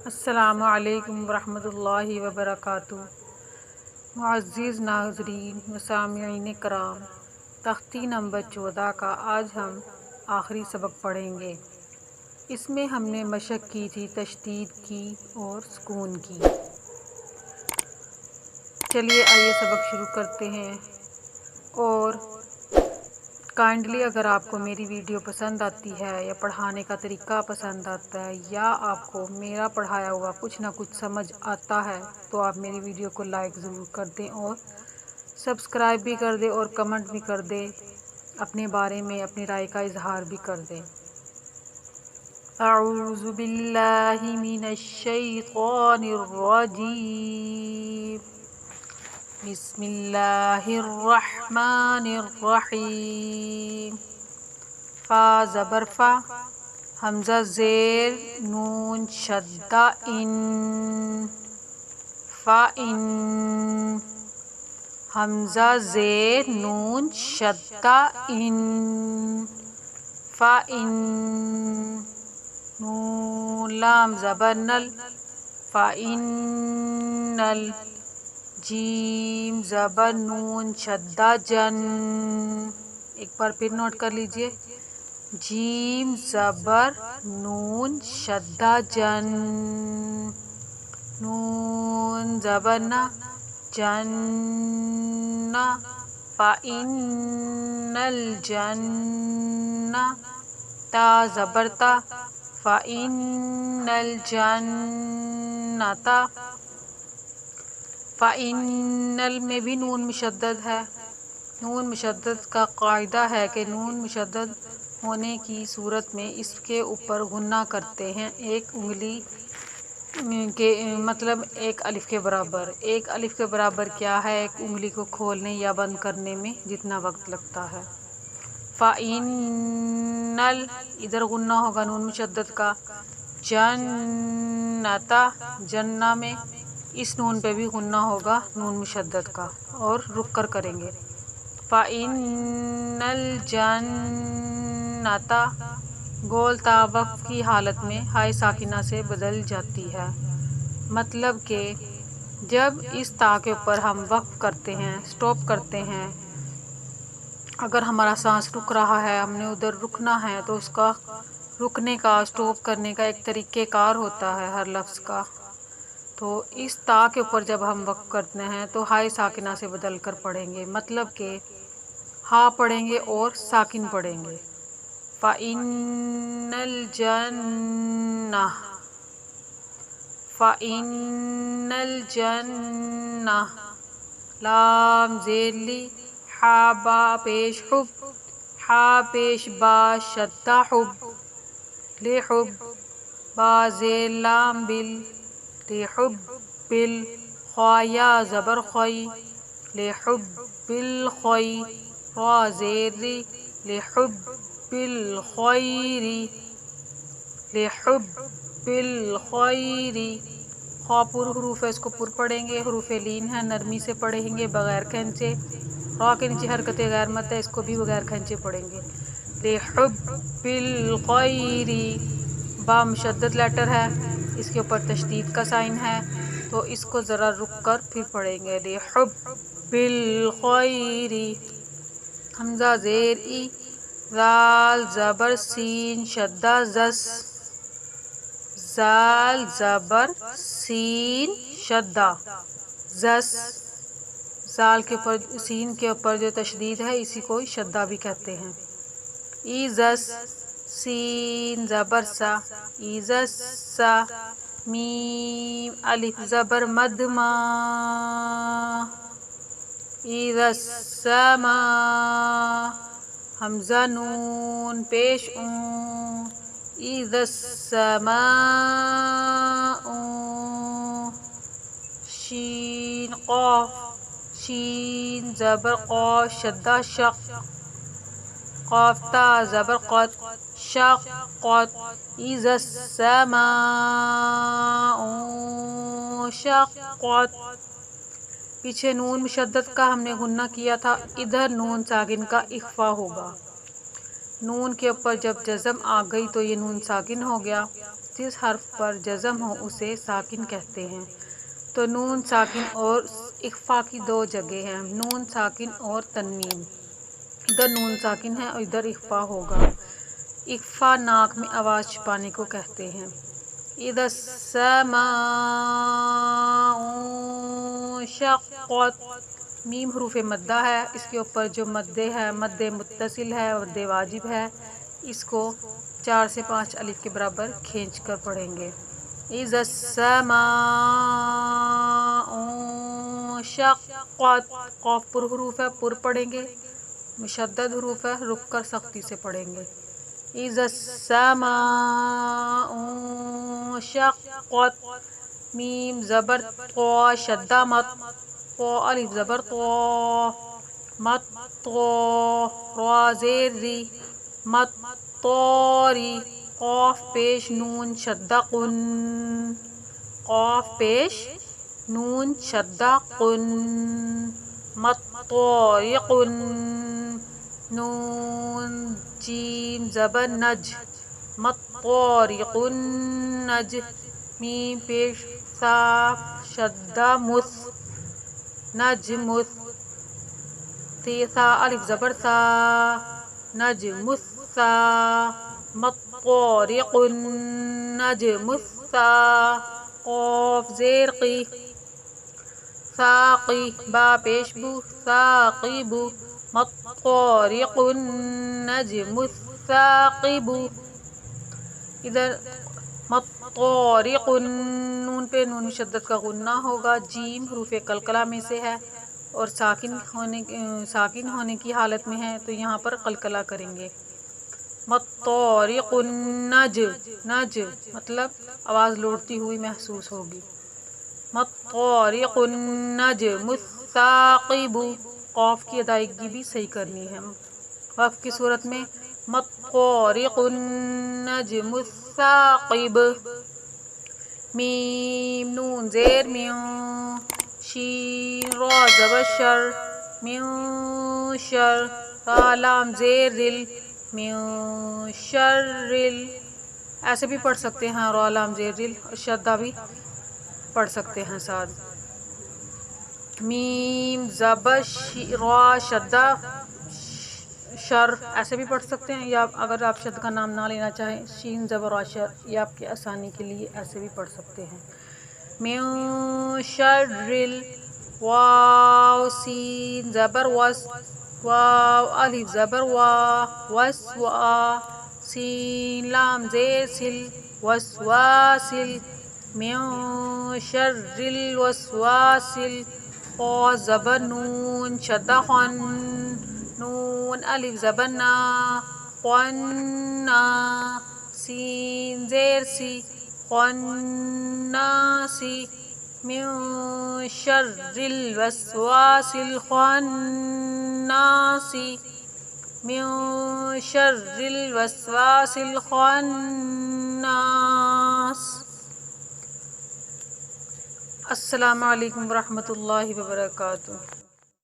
السلام علیکم ورحمۃ اللہ وبرکاتہ۔ معزز ناظرین و سامعین کرام، تختی نمبر 14 کا آج ہم آخری سبق پڑھیں گے۔ اس میں ہم نے مشق کی تھی تشدید کی اور سکون کی۔ چلیے آئیے سبق شروع کرتے ہیں، اور کائنڈلی اگر آپ کو میری ویڈیو پسند آتی ہے یا پڑھانے کا طریقہ پسند آتا ہے یا آپ کو میرا پڑھایا ہوا کچھ نہ کچھ سمجھ آتا ہے تو آپ میری ویڈیو کو لائک ضرور کر دیں اور سبسکرائب بھی کر دیں اور کمنٹ بھی کر دیں، اپنے بارے میں اپنی رائے کا اظہار بھی کر دیں۔ اعوذ باللہ من الشیطان الرجیم، بسم اللہ الرحمن الرحیم۔ فا زبر فا، حمزہ زیر نون شدہ ان، فا ان، حمزہ زیر نون شدہ ان، فا ان، نون لام زبر نل، فا ان نل، جیم زبر نون شدہ جن، ایک بار پھر نوٹ کر لیجئے، جیم زبر نون شدہ جن، نون زبر نا، جن، فَإِنَّ الْجَنَّةَ، تا زبر تا، فَإِنَّ الْجَنَّةَ، فَإِنَّ میں بھی نون مشدد ہے۔ نون مشدد کا قاعدہ ہے کہ نون مشدد ہونے کی صورت میں اس کے اوپر غنہ کرتے ہیں، ایک انگلی کے مطلب ایک الف کے برابر۔ ایک الف کے برابر کیا ہے؟ ایک انگلی کو کھولنے یا بند کرنے میں جتنا وقت لگتا ہے۔ فَإِنَّ ادھر غنہ ہوگا نون مشدد کا، جنّۃ، جنہ میں اس نون پہ بھی غنہ ہوگا نون مشدد کا، اور رک کر کریں گے۔ فَإِنَّ الْجَنَّةَ، گول تا وقف کی حالت میں ہائے ساکنہ سے بدل جاتی ہے، مطلب کہ جب اس تا کے اوپر ہم وقف کرتے ہیں، سٹاپ کرتے ہیں، اگر ہمارا سانس رک رہا ہے، ہم نے ادھر رکنا ہے، تو اس کا رکنے کا، سٹاپ کرنے کا ایک طریقہ کار ہوتا ہے ہر لفظ کا۔ تو اس تا کے اوپر جب ہم وقف کرتے ہیں تو ہائے ساکنہ سے بدل کر پڑھیں گے، مطلب کہ ہا پڑھیں گے اور ساکن پڑھیں گے۔ فَإِنَّ الْجَنَّةَ، فَإِنَّ الْجَنَّةَ، لام زیر لی، حا با پیش حب، حا پیش با شدہ حب، لحب، با زیر لام بل، لحب بل، خوا یا زبر خوئی، لحب الخوئی، را زیر ری، لحب الخیر، لحب الخیر، خوا پر حروف ہے، اس کو پر پڑھیں گے، حروف لین ہے، نرمی سے پڑھیں گے بغیر کھنچے، را کے نیچے حرکت غیر مد ہے، اس کو بھی بغیر کھنچے پڑھیں گے۔ لحب الخیر، با مشدد لیٹر ہے، اس کے اوپر تشدید کا سائن ہے، تو اس کو ذرا رک کر پھر پڑھیں گے۔ لحب الخیر، حمزہ زیر ای، زال زبر سین شدہ زس، زال زبر سین شدہ زس، زال کے اوپر سین کے اوپر جو تشدید ہے اسی کو شدہ بھی کہتے ہیں۔ ایزس، سین زبر سا، ایزس سا، میم الف زبر مد ما، ایذا السماء، حمزہ نون پیش اون، ایذا السماء، شین قاف، شین زبر قا شدہ شق، قاف تا زبر قط، شقت، ایذا السماء شقت۔ پیچھے نون مشدد کا ہم نے غنہ کیا تھا، ادھر نون ساکن کا اخفا ہوگا۔ نون کے اوپر جب جزم آ گئی تو یہ نون ساکن ہو گیا، جس حرف پر جزم ہو اسے ساکن کہتے ہیں۔ تو نون ساکن اور اخفا کی دو جگہ ہیں، نون ساکن اور تنوین۔ ادھر نون ساکن ہے اور ادھر اخفا ہوگا۔ اخفا ناک میں آواز چھپانے کو کہتے ہیں۔ اذا السماء انشقت، میم حروف مدہ ہے، اس کے اوپر جو مدے ہے، مد متصل ہے، مد واجب ہے، اس کو 4 سے 5 الف کے برابر کھینچ کر پڑھیں گے۔ اذا السماء انشقت، قاف پر حروف ہے، پر پڑھیں گے، مشدد حروف ہے، رک کر سختی سے پڑھیں گے۔ اذا السماء انشقت، میم زبر طا شدہ مت، طا الف زبر طا، مت طا، را زیر ری، مت طاری، قاف پیش نون شدہ قن، قاف پیش نون شدہ قن، مت طارق، نون جیم زبر نج، مت طارق النج، میم پیش سا شدہ مس، نجمس، سا الف زبر سا، نجمسا، مت طارق النجمسا، قاف زیر قی، ساقی، با پیش بو، ثاقب، مت طارق النجم الثاقب۔ ادھر مت طارق، نون پہ نون مشدد کا غنہ ہوگا، جیم حروف قلقلہ میں سے ہے اور ساکن ہونے کی حالت میں ہے تو یہاں پر قلقلہ کریں گے۔ مت طارق النج، نج مطلب آواز لوٹتی ہوئی محسوس ہوگی۔ مت طارق النجم الثاقب، قاف کی ادائیگی بھی صحیح کرنی ہے۔ وقف کی صورت میں مت طارق النجم الثاقب۔ میم نون زیر میوں، شین را زبر شر، میوں شر، را لام زیر رل، میوں شر رل، ایسے بھی پڑھ سکتے ہیں، را لام زیر رل، اور شدہ بھی پڑھ سکتے ہیں ساتھ۔ میم زبر را شدہ شر، ایسے بھی پڑھ سکتے ہیں، یا اگر آپ شد کا نام نہ لینا چاہیں، شین زبر را شر، یہ آپ کے آسانی کے لیے ایسے بھی پڑھ سکتے ہیں۔ میوں شر رل، واو سین زبر وس، واو الف زبر وا، وس وا، سین لام زیر سل، وسواسل، میوں شر الوسواسل، قاف زبر نون شدہ خن، نون الف زبر نا، قنا، سین زیر سی، خناسی، من شر الوسواس الخناس، من شر الوسواس الخناس۔ السلام علیکم ورحمۃ اللہ وبرکاتہ۔